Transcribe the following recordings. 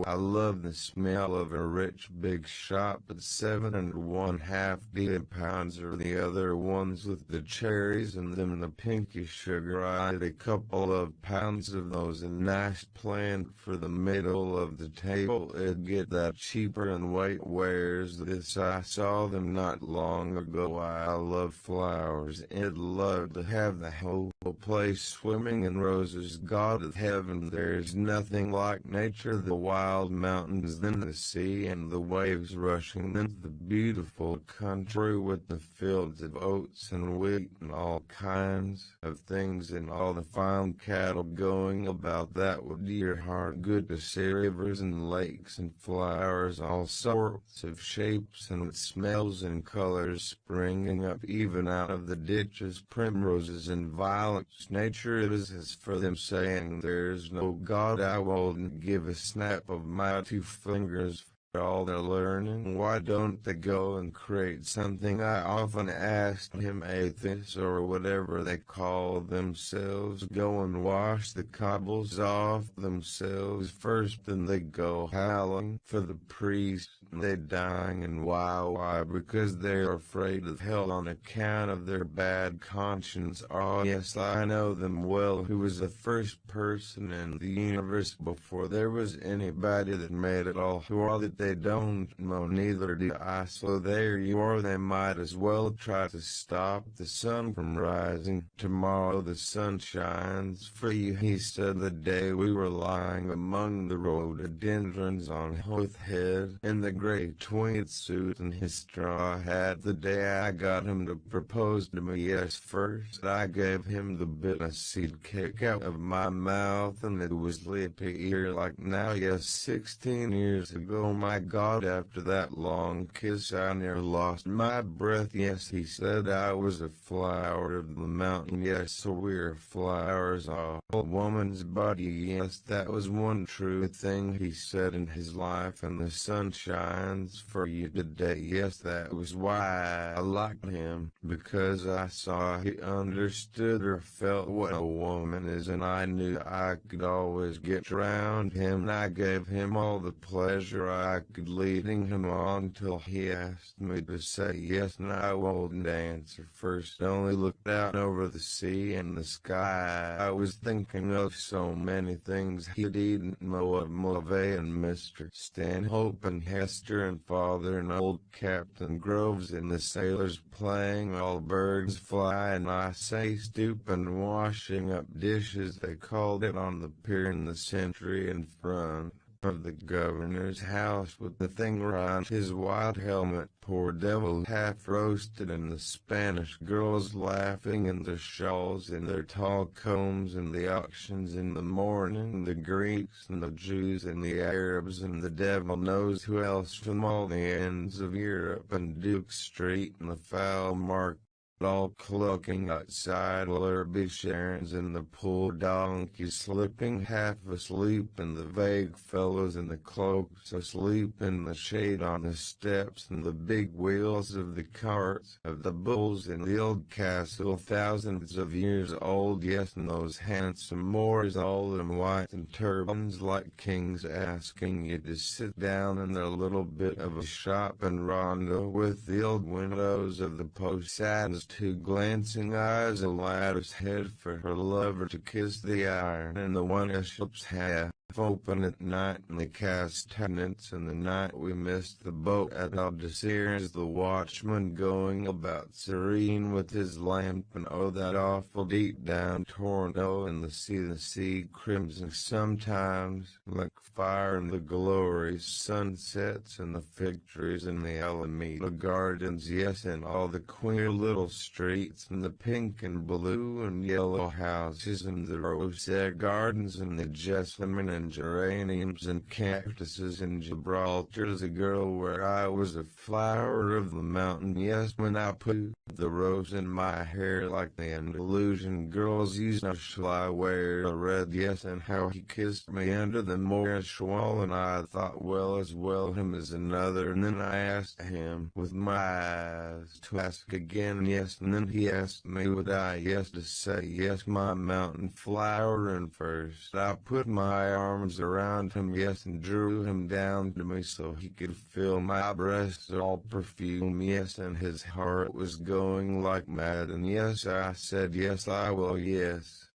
I love the smell of a rich big shot, but 7 1/2 pounds are the other ones with the cherries and them the pinky sugar. I had a couple of pounds of those and nice planned for the middle of the table. It'd get that cheaper and weight wears this. I saw them not long ago. I love flowers. I'd love to have the whole place swimming in roses. God of heaven, there's nothing like nature. The wild mountains, then the sea and the waves rushing, then the beautiful country with the fields of oats and wheat and all kinds of things and all the fine cattle going about. That would do your heart good to see rivers and lakes and flowers, all sorts of shapes and smells and colors springing up even out of the ditches, primroses and violets. Nature is as for them saying there's no God. I won't give a snap of my 2 fingers for all their learning. Why don't they go and create something? I often asked him, atheists or whatever they call themselves, go and wash the cobbles off themselves first, then they go howling for the priest. They dying, and why? Because they're afraid of hell on account of their bad conscience. Oh yes, I know them well. Who was the first person in the universe before there was anybody that made it all? Who are that they don't know, neither do I. So there you are. They might as well try to stop the sun from rising. Tomorrow the sun shines for you, he said the day we were lying among the rhododendrons on Hoth Head in the gray tweed suit and his straw hat. The day I got him to propose to me, yes, first I gave him the bit of seed cake out of my mouth, and it was lippy ear like now, yes, 16 years ago. My God, after that long kiss I near lost my breath. Yes, he said I was a flower of the mountain. Yes, so we're flowers, a woman's body. Yes, that was one true thing he said in his life, and the sun shines for you today. Yes, that was why I liked him, because I saw he understood or felt what a woman is, and I knew I could always get around him, and I gave him all the pleasure I could, leading him on till he asked me to say yes, and I wouldn't answer first, only looked out over the sea and the sky. I was thinking of so many things he'd eaten, Moa, Mulvey and Mr. Stanhope and Hester and Father and old Captain Groves and the sailors playing all birds fly, and I say stooping washing up dishes, they called it, on the pier in the sentry in front of the governor's house with the thing around his white helmet. Poor devil, half roasted, and the Spanish girls laughing in their shawls and their tall combs, and the auctions in the morning, the Greeks and the Jews and the Arabs and the devil knows who else from all the ends of Europe, and Duke Street and the foul market, all clucking outside Lerby Sharon's and the poor donkeys slipping half asleep, and the vague fellows in the cloaks asleep in the shade on the steps, and the big wheels of the carts of the bulls in the old castle, thousands of years old, yes, and those handsome Moors all in white and turbans like kings, asking you to sit down in their little bit of a shop and rondo with the old windows of the posadas, 2 glancing eyes, a ladder's head for her lover to kiss the iron, and the one ship's half open at night, and the castanets, and the night we missed the boat at Algeciras, the watchman going about serene with his lamp, and oh that awful deep down torno in the sea crimson sometimes like fire, and the glorious sunsets and the fig trees and the Alameda gardens, yes, and all the queer little streets and the pink and blue and yellow houses and the rosette gardens and the jessamine and geraniums and cactuses in Gibraltar, the girl where I was a flower of the mountain. Yes, when I put the rose in my hair like the Andalusian girls use, now shall I wear a red? Yes, and how he kissed me under the Moorish wall, and I thought, well, as well him as another, and then I asked him with my eyes to ask again, yes, and then he asked me would I, yes, to say yes, my mountain flower, and first I put my arm arms around him, yes, and drew him down to me so he could feel my breasts all perfume, yes, and his heart was going like mad, and yes, I said, yes, I will, yes.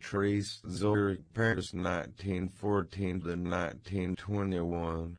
Trace Zurich, Paris, 1914 to 1921.